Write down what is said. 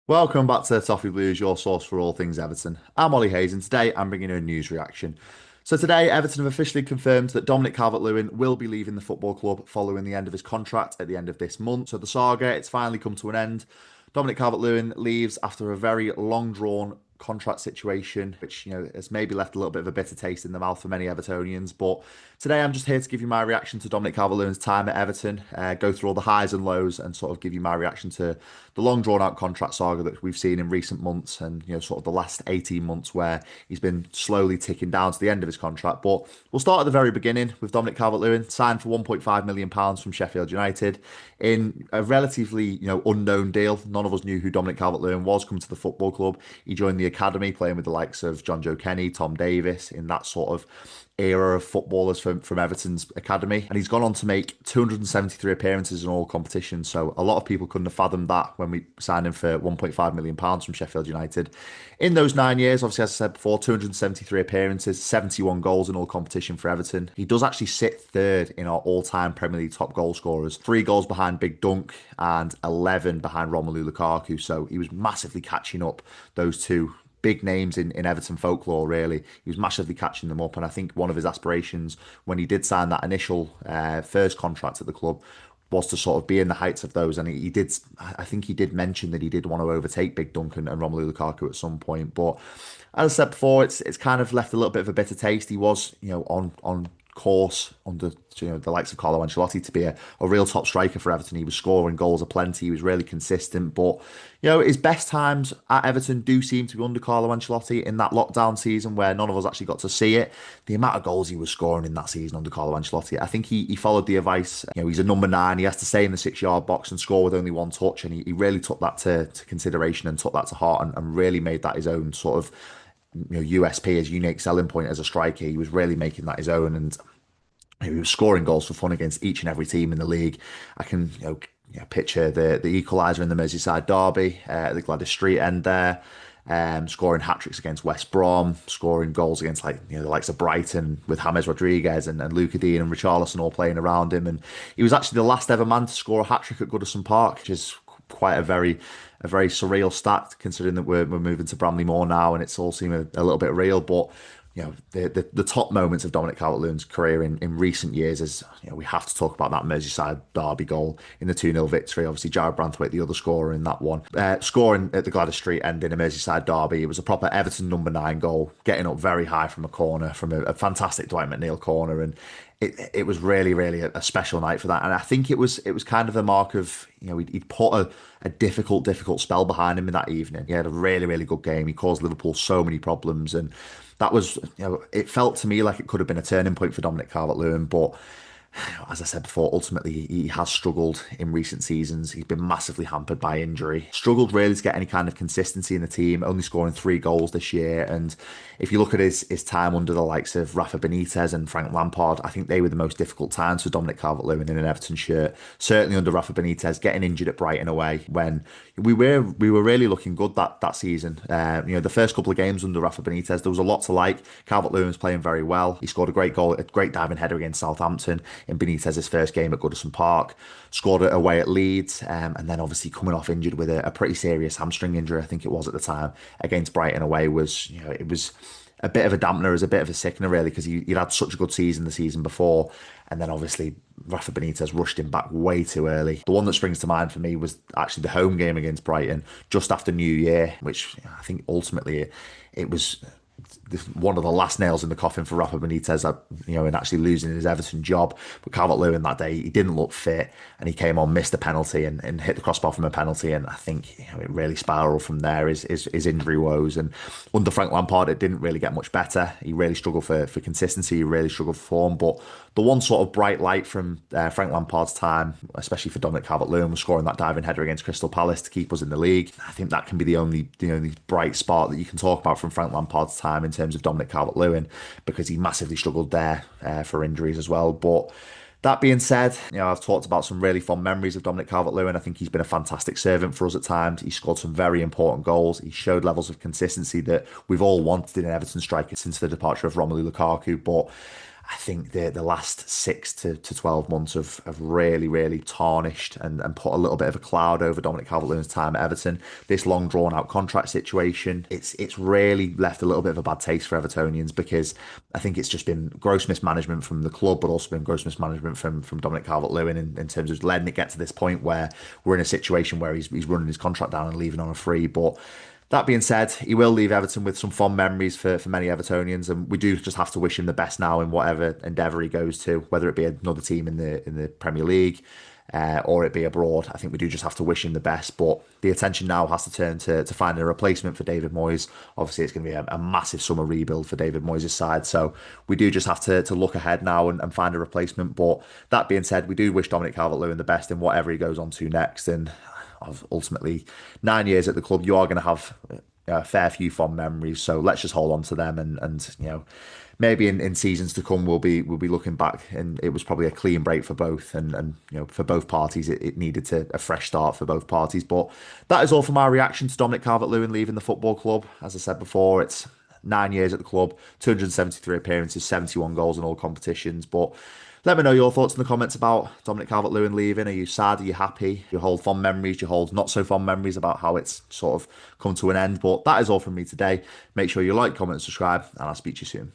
Welcome back to Toffee Blues, your source for all things Everton. I'm Ollie Hayes, and today I'm bringing you a news reaction. So today, Everton have officially confirmed that Dominic Calvert-Lewin will be leaving the football club following the end of his contract at the end of this month. So the saga, it's finally come to an end. Dominic Calvert-Lewin leaves after a very long-drawn contract situation, which has maybe left a little bit of a bitter taste in the mouth for many Evertonians. But today, I'm just here to give you my reaction to Dominic Calvert-Lewin's time at Everton, go through all the highs and lows, and sort of give you my reaction to the long drawn out contract saga that we've seen in recent months and sort of the last 18 months where he's been slowly ticking down to the end of his contract. But we'll start at the very beginning with Dominic Calvert-Lewin, signed for £1.5 million from Sheffield United in a relatively unknown deal. None of us knew who Dominic Calvert-Lewin was coming to the football club. He joined the academy playing with the likes of John Joe Kenny, Tom Davis in that sort of era of footballers from Everton's academy. And he's gone on to make 273 appearances in all competitions. So a lot of people couldn't have fathomed that when we signed him for £1.5 million from Sheffield United. In those 9 years, obviously, as I said before, 273 appearances, 71 goals in all competition for Everton. He does actually sit third in our all-time Premier League top goal scorers, 3 goals behind Big Dunk and 11 behind Romelu Lukaku. So he was massively catching up those two big names in Everton folklore, really. He was massively catching them up. And I think one of his aspirations when he did sign that initial first contract at the club was to sort of be in the heights of those. And he did, I think he did mention that he did want to overtake Big Duncan and Romelu Lukaku at some point. But as I said before, it's kind of left a little bit of a bitter taste. He was, on course under the likes of Carlo Ancelotti to be a real top striker for Everton. He was scoring goals aplenty. He was really consistent. But his best times at Everton do seem to be under Carlo Ancelotti in that lockdown season where none of us actually got to see it. The amount of goals he was scoring in that season under Carlo Ancelotti, I think he followed the advice. He's a number 9. He has to stay in the 6-yard box and score with only one touch, and he really took that to consideration and took that to heart and really made that his own sort of USP, his unique selling point as a striker. He was really making that his own, and he was scoring goals for fun against each and every team in the league. I can picture the equaliser in the Merseyside derby at the Gladys Street end there. Scoring hat tricks against West Brom, scoring goals against the likes of Brighton with James Rodriguez and Luca Dean and Richarlison all playing around him. And he was actually the last ever man to score a hat trick at Goodison Park, which is quite a very surreal stat considering that we're moving to Bramley Moor now and it's all seeming a little bit real. But the top moments of Dominic Calvert-Lewin's career in recent years is, we have to talk about that Merseyside derby goal in the 2-0 victory. Obviously, Jared Branthwaite, the other scorer in that one, scoring at the Gladys Street end in a Merseyside derby. It was a proper Everton number 9 goal, getting up very high from a corner, from a fantastic Dwight McNeil corner, and it was really, really a special night for that. And I think it was kind of a mark of, he'd put a difficult spell behind him in that evening. He had a really, really good game. He caused Liverpool so many problems, and that was, it felt to me like it could have been a turning point for Dominic Calvert-Lewin. But as I said before, ultimately he has struggled in recent seasons. He's been massively hampered by injury. Struggled really to get any kind of consistency in the team, only scoring 3 goals this year. And if you look at his time under the likes of Rafa Benitez and Frank Lampard, I think they were the most difficult times for Dominic Calvert-Lewin in an Everton shirt. Certainly under Rafa Benitez, getting injured at Brighton away when we were really looking good that season. The first couple of games under Rafa Benitez, there was a lot to like. Calvert-Lewin was playing very well. He scored a great goal, a great diving header against Southampton in Benitez's first game at Goodison Park, scored it away at Leeds, and then obviously coming off injured with a pretty serious hamstring injury, I think it was at the time, against Brighton away was, it was a bit of a dampener, as a bit of a sickener really, because he'd had such a good season the season before, and then obviously Rafa Benitez rushed him back way too early. The one that springs to mind for me was actually the home game against Brighton just after New Year, which I think ultimately it was one of the last nails in the coffin for Rafa Benitez, in actually losing his Everton job. But Calvert-Lewin that day, he didn't look fit, and he came on, missed a penalty, and hit the crossbar from a penalty. And I think it really spiraled from there. His injury woes, and under Frank Lampard, it didn't really get much better. He really struggled for consistency. He really struggled for form. But the one sort of bright light from Frank Lampard's time, especially for Dominic Calvert-Lewin, was scoring that diving header against Crystal Palace to keep us in the league. I think that can be the only bright spark that you can talk about from Frank Lampard's time in terms of Dominic Calvert-Lewin, because he massively struggled there for injuries as well. But that being said, I've talked about some really fond memories of Dominic Calvert-Lewin. I think he's been a fantastic servant for us at times. He scored some very important goals. He showed levels of consistency that we've all wanted in an Everton striker since the departure of Romelu Lukaku. But I think the last 6 to 12 months have really, really tarnished and put a little bit of a cloud over Dominic Calvert-Lewin's time at Everton. This long drawn out contract situation, it's really left a little bit of a bad taste for Evertonians because I think it's just been gross mismanagement from the club, but also been gross mismanagement from Dominic Calvert-Lewin in terms of letting it get to this point where we're in a situation where he's running his contract down and leaving on a free. But that being said, he will leave Everton with some fond memories for many Evertonians, and we do just have to wish him the best now in whatever endeavour he goes to, whether it be another team in the Premier League or it be abroad. I think we do just have to wish him the best. But the attention now has to turn to finding a replacement for David Moyes. Obviously, it's going to be a massive summer rebuild for David Moyes' side, so we do just have to look ahead now and find a replacement. But that being said, we do wish Dominic Calvert-Lewin the best in whatever he goes on to next, and of ultimately 9 years at the club, you are going to have a fair few fond memories. So let's just hold on to them, and maybe in seasons to come we'll be looking back, and it was probably a clean break for both, and for both parties it needed a fresh start for both parties. But that is all for my reaction to Dominic Calvert-Lewin leaving the football club. As I said before, it's 9 years at the club, 273 appearances, 71 goals in all competitions. But let me know your thoughts in the comments about Dominic Calvert-Lewin leaving. Are you sad? Are you happy? Do you hold fond memories? Do you hold not so fond memories about how it's sort of come to an end? But that is all from me today. Make sure you like, comment, and subscribe, and I'll speak to you soon.